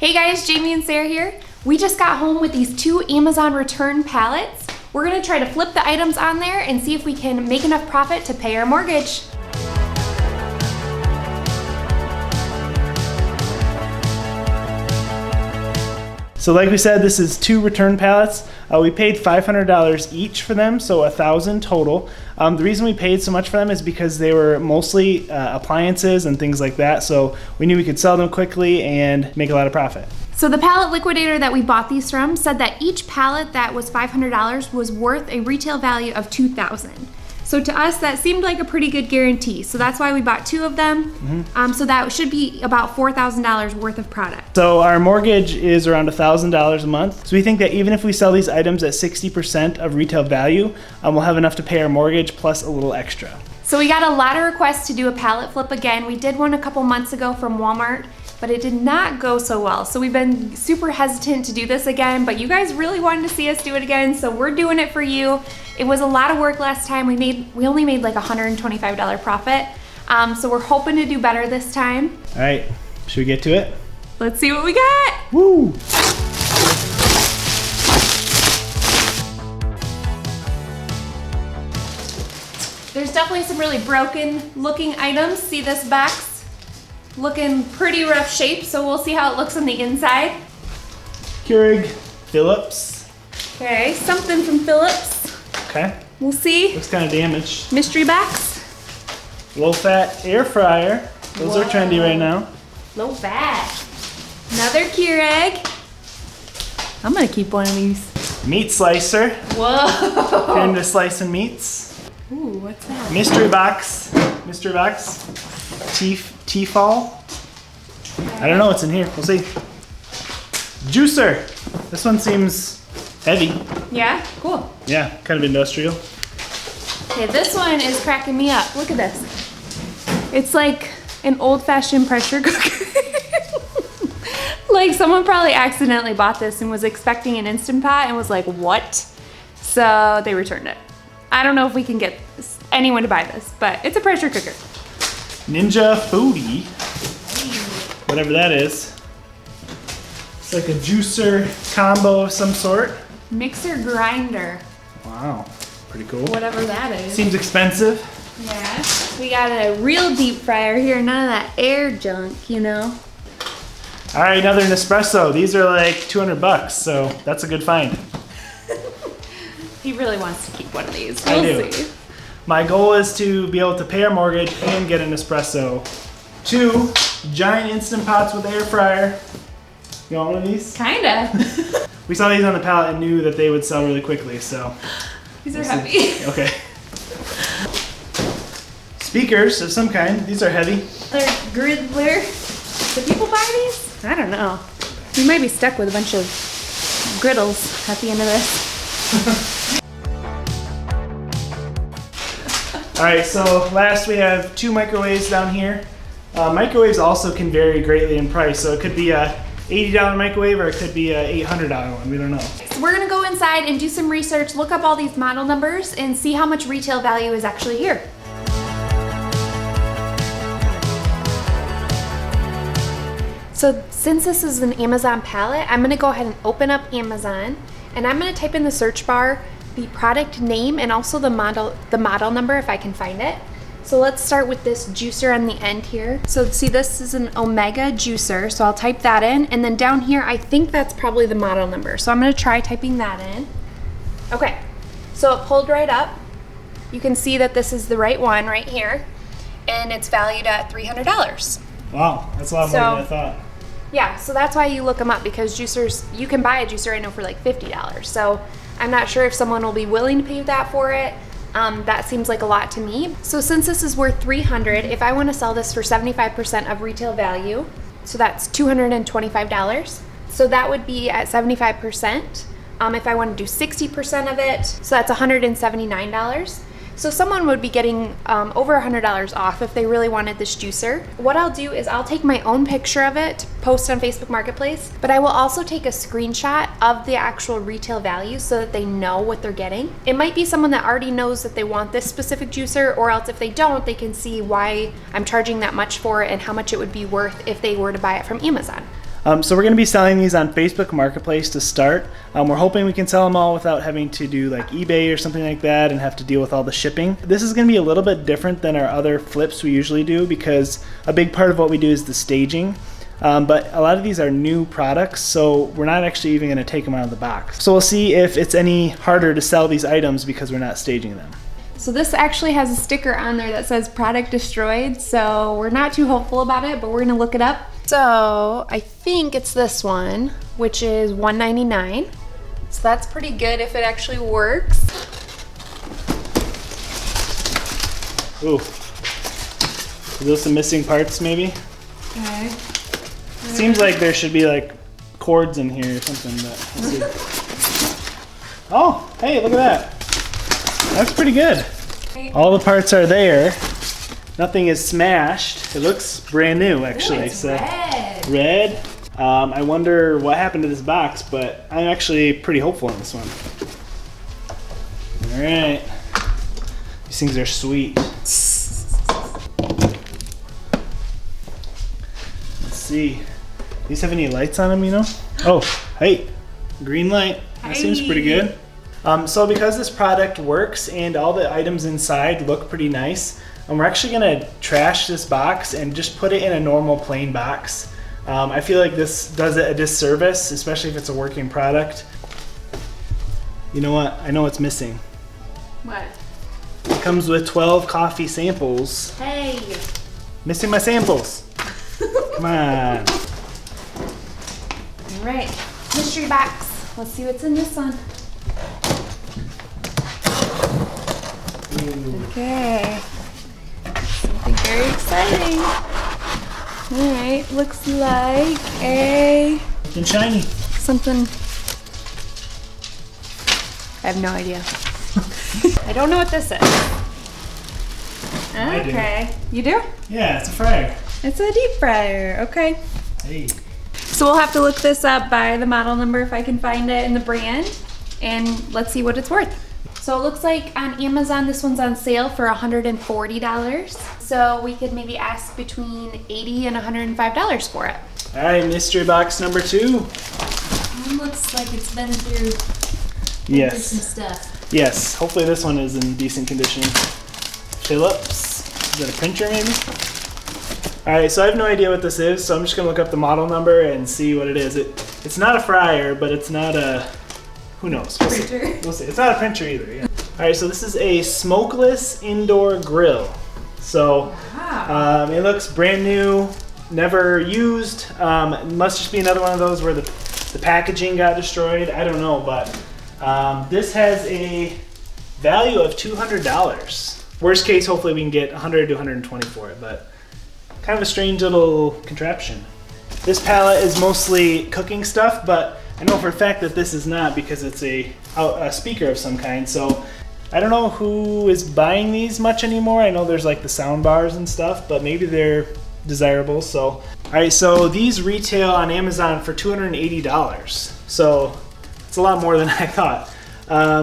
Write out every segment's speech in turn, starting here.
Hey guys, Jamie and Sarah here. We just got home with these 2 Amazon return pallets. We're gonna try to flip the items on there and see if we can make enough profit to pay our mortgage. So like we said, this is 2 return pallets. We paid $500 each for them, so $1,000 total. The reason we paid so much for them is because they were mostly appliances and things like that, so we knew we could sell them quickly and make a lot of profit. So the pallet liquidator that we bought these from said that each pallet that was $500 was worth a retail value of $2,000. So to us, that seemed like a pretty good guarantee. So that's why we bought 2 of them. So that should be about $4,000 worth of product. So our mortgage is around $1,000 a month. So we think that even if we sell these items at 60% of retail value, we'll have enough to pay our mortgage plus a little extra. So we got a lot of requests to do a pallet flip again. We did one a couple months ago from Walmart, but it did not go so well. So we've been super hesitant to do this again, but you guys really wanted to see us do it again, so we're doing it for you. It was a lot of work last time. We only made like $125 profit. So we're hoping to do better this time. All right, should we get to it? Let's see what we got. Woo! There's definitely some really broken looking items. See this box? Looking pretty rough shape, so we'll see how it looks on the inside. Keurig, Phillips. Okay, something from Phillips. Okay. We'll see. Looks kind of damaged. Mystery box. Low fat air fryer. Those are trendy right now. Low fat. Another Keurig. I'm gonna keep one of these. Meat slicer. Whoa. You're into slicing meats. Ooh, what's that? Mystery box. Mystery box. Tefal. I don't know what's in here. We'll see. Juicer. This one seems heavy. Yeah, cool. Yeah, kind of industrial. Okay, this one is cracking me up. Look at this. It's like an old-fashioned pressure cooker. Like someone probably accidentally bought this and was expecting an Instant Pot and was like, what? So they returned it. I don't know if we can get anyone to buy this, but it's a pressure cooker. Ninja Foodie. Whatever that is. It's like a juicer combo of some sort. Mixer grinder. Wow, pretty cool. Whatever that is. Seems expensive. Yeah. We got a real deep fryer here, none of that air junk, you know. All right, another Nespresso. These are like $200, so that's a good find. He really wants to keep one of these. I do. We'll see. My goal is to be able to pay our mortgage and get an espresso. 2 giant Instant Pots with air fryer. You want one of these? Kinda. We saw these on the pallet and knew that they would sell really quickly, so. These are heavy. Okay. Speakers of some kind. These are heavy. They're griddler. Do people buy these? I don't know. We might be stuck with a bunch of griddles at the end of this. All right, so last we have 2 microwaves down here. Microwaves also can vary greatly in price, so it could be a $80 microwave or it could be a $800 one, we don't know. So we're gonna go inside and do some research, look up all these model numbers and see how much retail value is actually here. So since this is an Amazon pallet, I'm gonna go ahead and open up Amazon and I'm gonna type in the search bar the product name and also the model number if I can find it. So let's start with this juicer on the end here. So see, this is an Omega juicer, so I'll type that in, and then down here I think that's probably the model number. So I'm gonna try typing that in. Okay, so it pulled right up. You can see that this is the right one right here, and it's valued at $300. Wow, that's a lot more than I thought. Yeah, so that's why you look them up, because juicers, you can buy a juicer I know for like $50. So I'm not sure if someone will be willing to pay that for it. That seems like a lot to me. So since this is worth $300, if I want to sell this for 75% of retail value, so that's $225. So that would be at 75%. If I want to do 60% of it, so that's $179. So someone would be getting over $100 off if they really wanted this juicer. What I'll do is I'll take my own picture of it, post on Facebook Marketplace, but I will also take a screenshot of the actual retail value so that they know what they're getting. It might be someone that already knows that they want this specific juicer, or else if they don't, they can see why I'm charging that much for it and how much it would be worth if they were to buy it from Amazon. So we're going to be selling these on Facebook Marketplace to start. We're hoping we can sell them all without having to do like eBay or something like that and have to deal with all the shipping. This is going to be a little bit different than our other flips we usually do because a big part of what we do is the staging. But a lot of these are new products, so we're not actually even going to take them out of the box. So we'll see if it's any harder to sell these items because we're not staging them. So this actually has a sticker on there that says product destroyed, so we're not too hopeful about it, but we're gonna look it up. So I think it's this one, which is $1.99. So that's pretty good if it actually works. Ooh. Are those some missing parts maybe? Okay. Seems like there should be like cords in here or something, but let's see. Oh, hey, look at that. That's pretty good. All the parts are there. Nothing is smashed. It looks brand new, actually. Ooh, it's red. Red. I wonder what happened to this box, but I'm actually pretty hopeful on this one. All right. These things are sweet. Let's see. These have any lights on them, you know? Oh, hey, green light. That seems pretty good. So because this product works and all the items inside look pretty nice, we're actually gonna trash this box and just put it in a normal plain box. I feel like this does it a disservice, especially if it's a working product. You know what? I know what's missing. What? It comes with 12 coffee samples. Hey. Missing my samples. Come on. All right, mystery box. Let's see what's in this one. Ooh. Okay. Something very exciting. All right, looks like Looking shiny. something. I have no idea. I don't know what this is. I do. Okay. You do? Yeah, it's a fryer. It's a deep fryer. Okay. Hey. So we'll have to look this up by the model number if I can find it and the brand, and let's see what it's worth. So it looks like on Amazon this one's on sale for $140. So we could maybe ask between $80 and $105 for it. All right, mystery box number 2. It looks like it's been through Yes. some stuff. Yes. Hopefully this one is in decent condition. Phillips. Is that a printer maybe? All right, so I have no idea what this is, so I'm just gonna look up the model number and see what it is. It's not a fryer, but it's not a, who knows? We'll see. Printer. We'll see. It's not a printer either. Yeah. All right, so this is a smokeless indoor grill. So Wow. it looks brand new, never used. It must just be another one of those where the packaging got destroyed. I don't know, but this has a value of $200. Worst case, hopefully we can get 100 to 120 for it, but kind of a strange little contraption. This pallet is mostly cooking stuff, but I know for a fact that this is not because it's a speaker of some kind. So I don't know who is buying these much anymore. I know there's like the sound bars and stuff, but maybe they're desirable. So, all right, so these retail on Amazon for $280. So it's a lot more than I thought.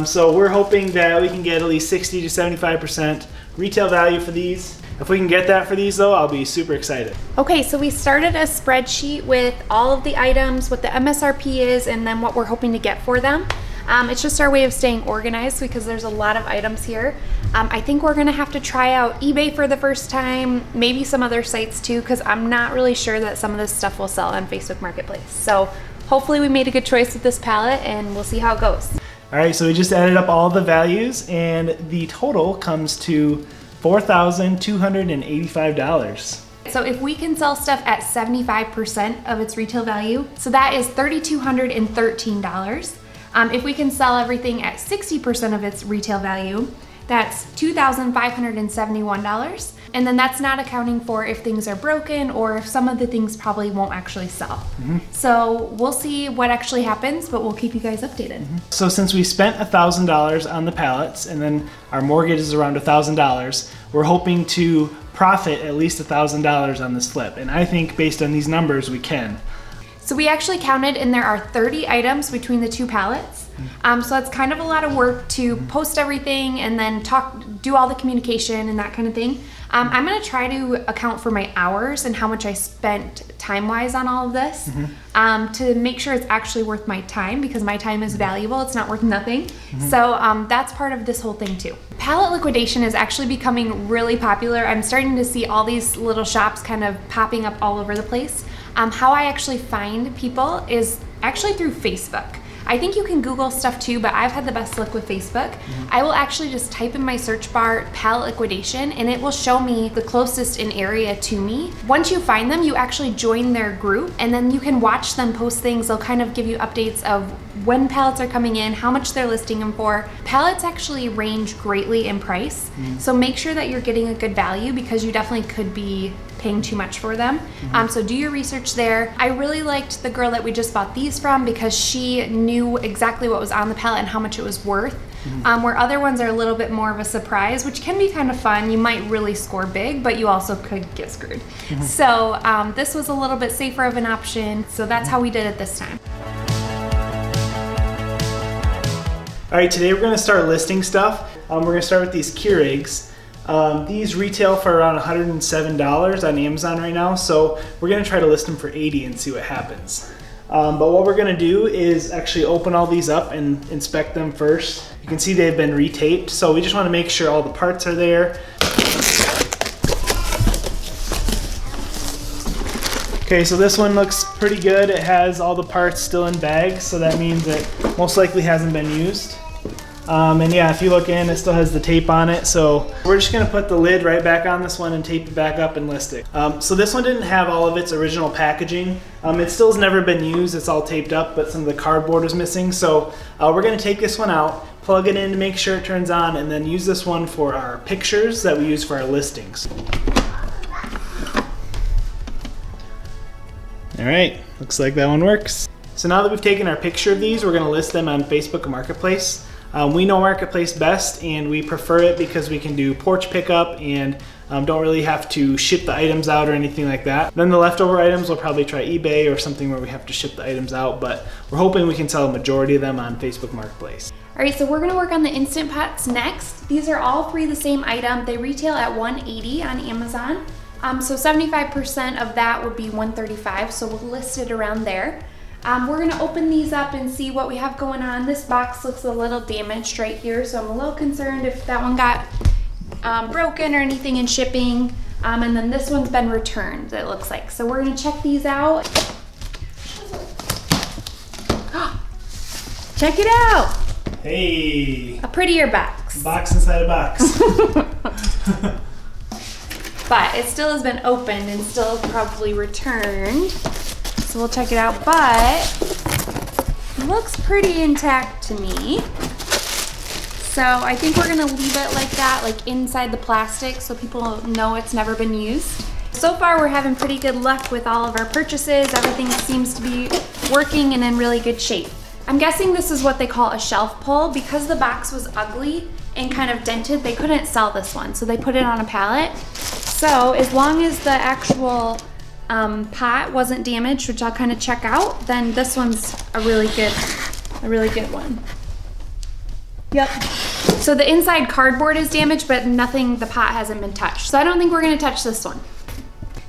So we're hoping that we can get at least 60 to 75% retail value for these. If we can get that for these though, I'll be super excited. Okay, so we started a spreadsheet with all of the items, what the MSRP is, and then what we're hoping to get for them. It's just our way of staying organized because there's a lot of items here. I think we're gonna have to try out eBay for the first time, maybe some other sites too, because I'm not really sure that some of this stuff will sell on Facebook Marketplace. So hopefully we made a good choice with this palette and we'll see how it goes. All right, so we just added up all the values and the total comes to $4,285. So if we can sell stuff at 75% of its retail value, so that is $3,213. If we can sell everything at 60% of its retail value, that's $2,571. And then that's not accounting for if things are broken or if some of the things probably won't actually sell. So we'll see what actually happens, but we'll keep you guys updated. So since we spent $1,000 on the pallets and then our mortgage is around $1,000, we're hoping to profit at least $1,000 on this flip. And I think based on these numbers, we can. So we actually counted and there are 30 items between the two pallets. So that's kind of a lot of work to post everything and then do all the communication and that kind of thing. I'm gonna try to account for my hours and how much I spent time-wise on all of this to make sure it's actually worth my time, because my time is valuable. It's not worth nothing. So that's part of this whole thing too. Pallet liquidation is actually becoming really popular. I'm starting to see all these little shops kind of popping up all over the place. How I actually find people is actually through Facebook. I think you can Google stuff too, but I've had the best luck with Facebook. I will actually just type in my search bar pallet liquidation and it will show me the closest in area to me. Once you find them, you actually join their group and then you can watch them post things. They'll kind of give you updates of when pallets are coming in, how much they're listing them for. Pallets actually range greatly in price, so make sure that you're getting a good value, because you definitely could be paying too much for them. So do your research there. I really liked the girl that we just bought these from because she knew exactly what was on the pallet and how much it was worth. Where other ones are a little bit more of a surprise, which can be kind of fun. You might really score big, but you also could get screwed. So this was a little bit safer of an option. So that's how we did it this time. All right, today we're gonna start listing stuff. We're gonna start with these Keurigs. These retail for around $107 on Amazon right now, so we're gonna try to list them for $80 and see what happens. But what we're gonna do is actually open all these up and inspect them first. You can see they've been retaped, so we just wanna make sure all the parts are there. Okay, so this one looks pretty good. It has all the parts still in bags, so that means it most likely hasn't been used. And yeah, if you look in, it still has the tape on it. So we're just gonna put the lid right back on this one and tape it back up and list it. So this one didn't have all of its original packaging. It still has never been used. It's all taped up, but some of the cardboard is missing. So we're gonna take this one out, plug it in to make sure it turns on, and then use this one for our pictures that we use for our listings. All right, looks like that one works. So now that we've taken our picture of these, we're gonna list them on Facebook Marketplace. We know Marketplace best, and we prefer it because we can do porch pickup and don't really have to ship the items out or anything like that. Then the leftover items, we'll probably try eBay or something where we have to ship the items out, but we're hoping we can sell a majority of them on Facebook Marketplace. All right, so we're gonna work on the Instant Pots next. These are all three the same item. They retail at $180 on Amazon. So 75% of that would be $135, so we'll list it around there. We're gonna open these up and see what we have going on. This box looks a little damaged right here, so I'm a little concerned if that one got broken or anything in shipping. And then this one's been returned, it looks like. So we're gonna check these out. Check it out! Hey! A prettier box. Box inside a box. But it still has been opened and still probably returned. So we'll check it out, but it looks pretty intact to me. So I think we're gonna leave it like that, like inside the plastic, so people know it's never been used. So far we're having pretty good luck with all of our purchases. Everything seems to be working and in really good shape. I'm guessing this is what they call a shelf pull. Because the box was ugly and kind of dented, they couldn't sell this one, so they put it on a pallet. So as long as the actual pot wasn't damaged, which I'll kind of check out, then this one's a really good one. Yep. So the inside cardboard is damaged, but the pot hasn't been touched. So I don't think we're gonna touch this one.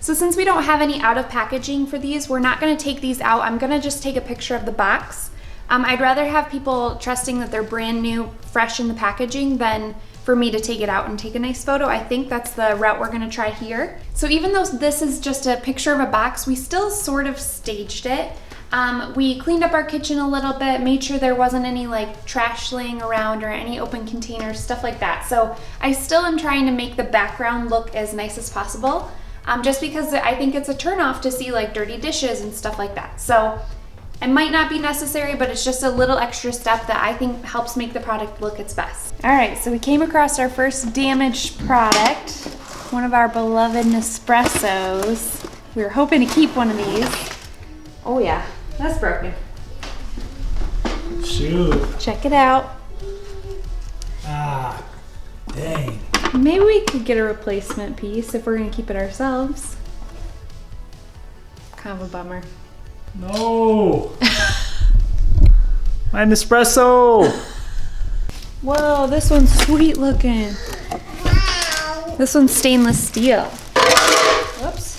So since we don't have any out of packaging for these, we're not gonna take these out. I'm gonna just take a picture of the box. I'd rather have people trusting that they're brand new, fresh in the packaging than for me to take it out and take a nice photo. I think that's the route we're gonna try here. So even though this is just a picture of a box, we still sort of staged it. We cleaned up our kitchen a little bit, made sure there wasn't any like trash laying around or any open containers, stuff like that. So I still am trying to make the background look as nice as possible, just because I think it's a turnoff to see like dirty dishes and stuff like that. So it might not be necessary, but it's just a little extra step that I think helps make the product look its best. All right, so we came across our first damaged product, one of our beloved Nespressos. We were hoping to keep one of these. Oh yeah, that's broken. Shoot. Check it out. Ah, dang. Maybe we could get a replacement piece if we're gonna keep it ourselves. Kind of a bummer. No! My Nespresso! Whoa, this one's sweet looking. This one's stainless steel. Whoops.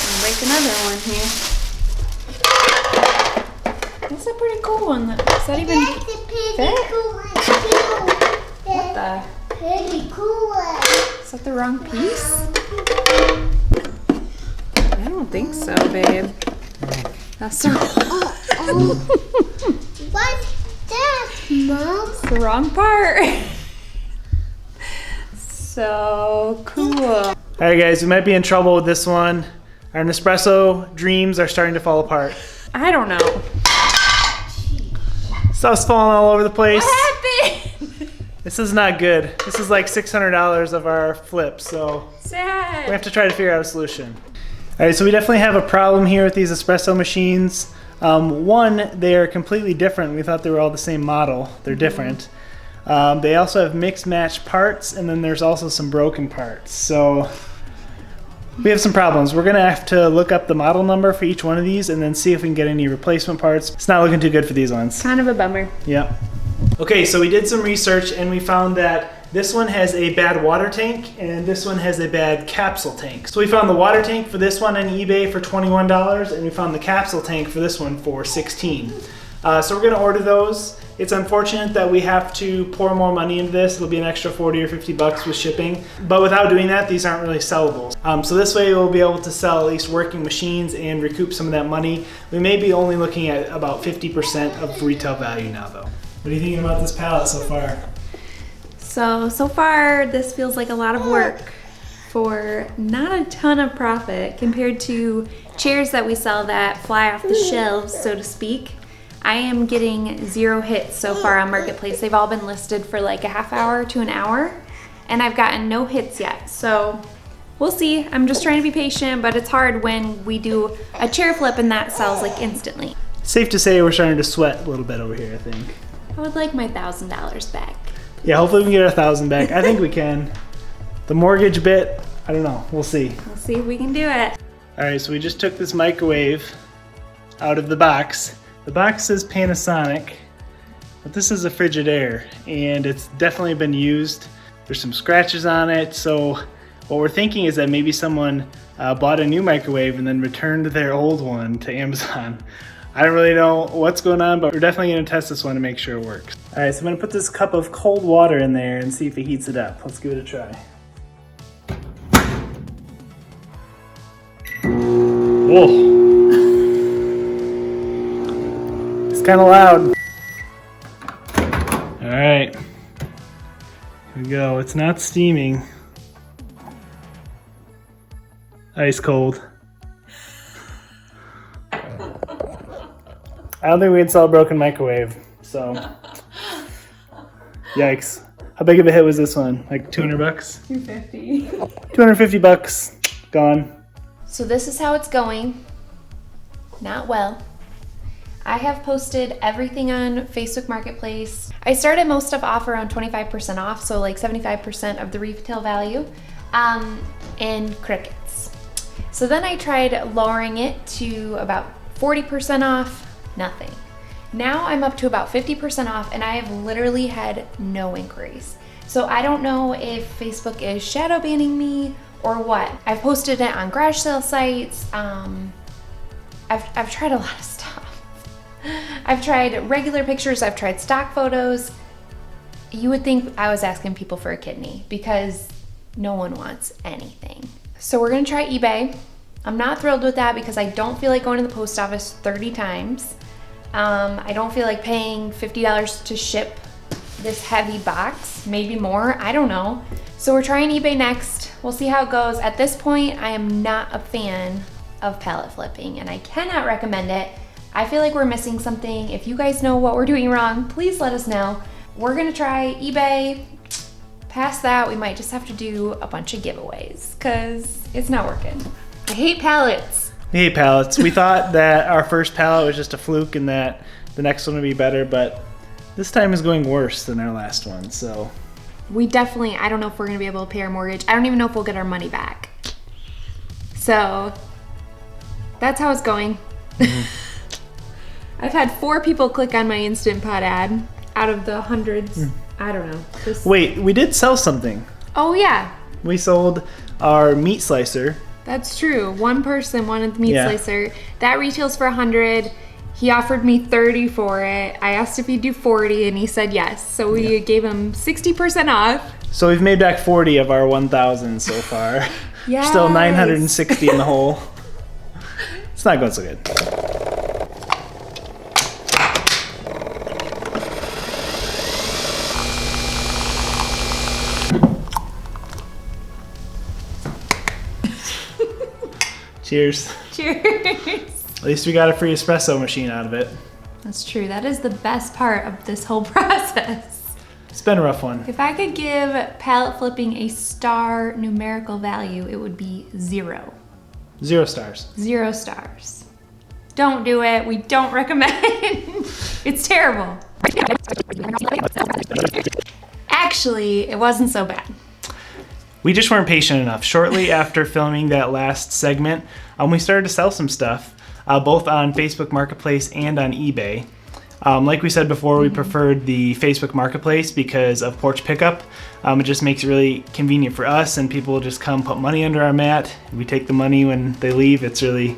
I'll break another one here. That's a pretty cool one. Does that even fit? What the? Pretty cool one. Is that the wrong piece? I don't think so, babe. That's the wrong. What's that, Mom? It's the wrong part. So cool. All right, guys, we might be in trouble with this one. Our Nespresso dreams are starting to fall apart. I don't know. Stuff's falling all over the place. What happened? This is not good. This is like $600 of our flip, so we Sad. have to try to figure out a solution. All right, so we definitely have a problem here with these espresso machines. One, they are completely different. We thought they were all the same model. They're different. They also have mixed match parts, and then there's also some broken parts. So we have some problems. We're gonna have to look up the model number for each one of these and then see if we can get any replacement parts. It's not looking too good for these ones. Kind of a bummer. Yep. Okay, so we did some research and we found that this one has a bad water tank and this one has a bad capsule tank. So we found the water tank for this one on eBay for $21 and we found the capsule tank for this one for $16. So we're gonna order those. It's unfortunate that we have to pour more money into this. It'll be an extra 40 or 50 bucks with shipping. But without doing that, these aren't really sellable. So this way we'll be able to sell at least working machines and recoup some of that money. We may be only looking at about 50% of retail value now though. What are you thinking about this pallet so far? So far this feels like a lot of work for not a ton of profit compared to chairs that we sell that fly off the shelves, so to speak. I am getting 0 hits so far on Marketplace. They've all been listed for like a half hour to an hour, and I've gotten no hits yet. So we'll see. I'm just trying to be patient, but it's hard when we do a chair flip and that sells like instantly. Safe to say we're starting to sweat a little bit over here, I think. I would like my $1,000 back. Yeah, hopefully we can get our 1,000 back. I think we can. The mortgage bit, I don't know. We'll see. We'll see if we can do it. All right, so we just took this microwave out of the box. The box says Panasonic, but this is a Frigidaire, and it's definitely been used. There's some scratches on it, so what we're thinking is that maybe someone bought a new microwave and then returned their old one to Amazon. I don't really know what's going on, but we're definitely gonna test this one to make sure it works. All right, so I'm gonna put this cup of cold water in there and see if it heats it up. Let's give it a try. Whoa. Kind of loud. All right, here we go. It's not steaming. Ice cold. I don't think we can sell a broken microwave, so yikes. How big of a hit was this one? Like 200 bucks? 250. 250 bucks, gone. So this is how it's going. Not well. I have posted everything on Facebook Marketplace. I started most stuff off around 25% off, so like 75% of the retail value, and crickets. So then I tried lowering it to about 40% off, nothing. Now I'm up to about 50% off and I have literally had no inquiries. So I don't know if Facebook is shadow banning me or what. I've posted it on garage sale sites. I've tried a lot of stuff. I've tried regular pictures, I've tried stock photos. You would think I was asking people for a kidney because no one wants anything. So we're gonna try eBay. I'm not thrilled with that because I don't feel like going to the post office 30 times. I don't feel like paying $50 to ship this heavy box, maybe more, I don't know. So we're trying eBay next. We'll see how it goes. At this point, I am not a fan of pallet flipping and I cannot recommend it. I feel like we're missing something. If you guys know what we're doing wrong, please let us know. We're gonna try eBay. Past that, we might just have to do a bunch of giveaways because it's not working. I hate pallets. We hate pallets. We thought that our first pallet was just a fluke and that the next one would be better, but this time is going worse than our last one, so. We definitely, I don't know if we're gonna be able to pay our mortgage. I don't even know if we'll get our money back. So, that's how it's going. Mm-hmm. I've had 4 people click on my Instant Pot ad out of the hundreds. I don't know. Wait, we did sell something. Oh yeah, We sold our meat slicer. that's true. One person wanted the meat Yeah. slicer. That retails for $100. He offered me $30 for it. I asked if he'd do $40 and he said yes. So we gave him 60% off. So we've made back 40 of our 1,000 so far. Yes. Still 960 in the hole. It's not going so good. Cheers. Cheers. At least we got a free espresso machine out of it. That's true. That is the best part of this whole process. It's been a rough one. If I could give pallet flipping a star numerical value, it would be 0. 0 stars. 0 stars. Don't do it. We don't recommend. It's terrible. Actually, it wasn't so bad. We just weren't patient enough. Shortly after filming that last segment, we started to sell some stuff, both on Facebook Marketplace and on eBay. Like we said before, we preferred the Facebook Marketplace because of porch pickup. It just makes it really convenient for us, and people just come put money under our mat. We take the money when they leave. It's really,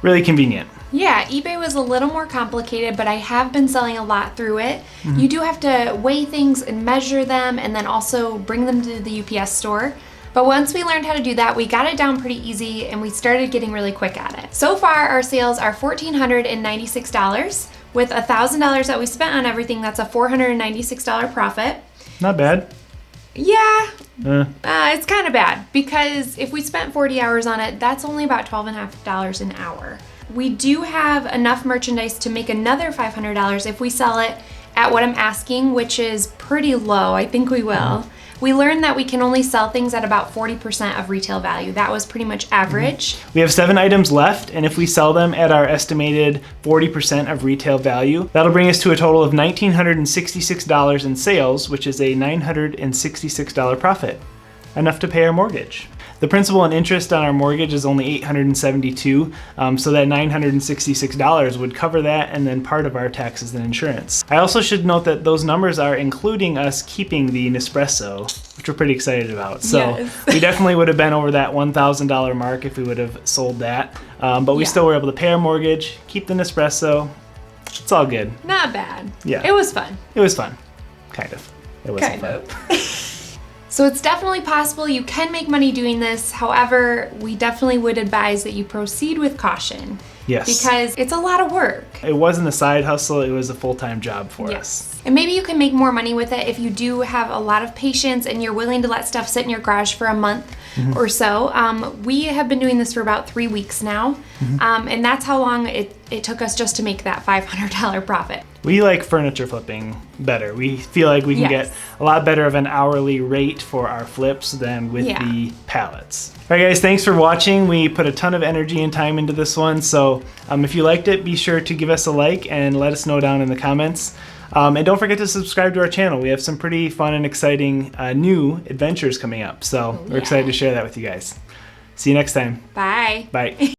really convenient. Yeah, eBay was a little more complicated, but I have been selling a lot through it. You do have to weigh things and measure them and then also bring them to the UPS store. But once we learned how to do that, we got it down pretty easy and we started getting really quick at it. So far, our sales are $1,496. With $1,000 that we spent on everything, that's a $496 profit. Not bad. Yeah, it's kind of bad because if we spent 40 hours on it, that's only about $12.50 an hour. We do have enough merchandise to make another $500 if we sell it at what I'm asking, which is pretty low. I think we will. We learned that we can only sell things at about 40% of retail value. That was pretty much average. We have 7 items left, and if we sell them at our estimated 40% of retail value, that'll bring us to a total of $1,966 in sales, which is a $966 profit, enough to pay our mortgage. The principal and interest on our mortgage is only $872, so that $966 would cover that and then part of our taxes and insurance. I also should note that those numbers are including us keeping the Nespresso, which we're pretty excited about. So Yes. we definitely would have been over that $1,000 mark if we would have sold that, but we still were able to pay our mortgage, keep the Nespresso. It's all good. Not bad. Yeah. It was fun. It was fun, kind of. It wasn't Kind fun. of. So it's definitely possible you can make money doing this. However, we definitely would advise that you proceed with caution. Yes. Because it's a lot of work. It wasn't a side hustle, it was a full-time job for us. Yes. And maybe you can make more money with it if you do have a lot of patience and you're willing to let stuff sit in your garage for a month or so. We have been doing this for about 3 weeks now. And that's how long it took us just to make that $500 profit. We like furniture flipping better. We feel like we can Yes. get a lot better of an hourly rate for our flips than with the pallets. All right, guys, thanks for watching. We put a ton of energy and time into this one. So if you liked it, be sure to give us a like and let us know down in the comments. And don't forget to subscribe to our channel. We have some pretty fun and exciting new adventures coming up. So we're excited to share that with you guys. See you next time. Bye. Bye.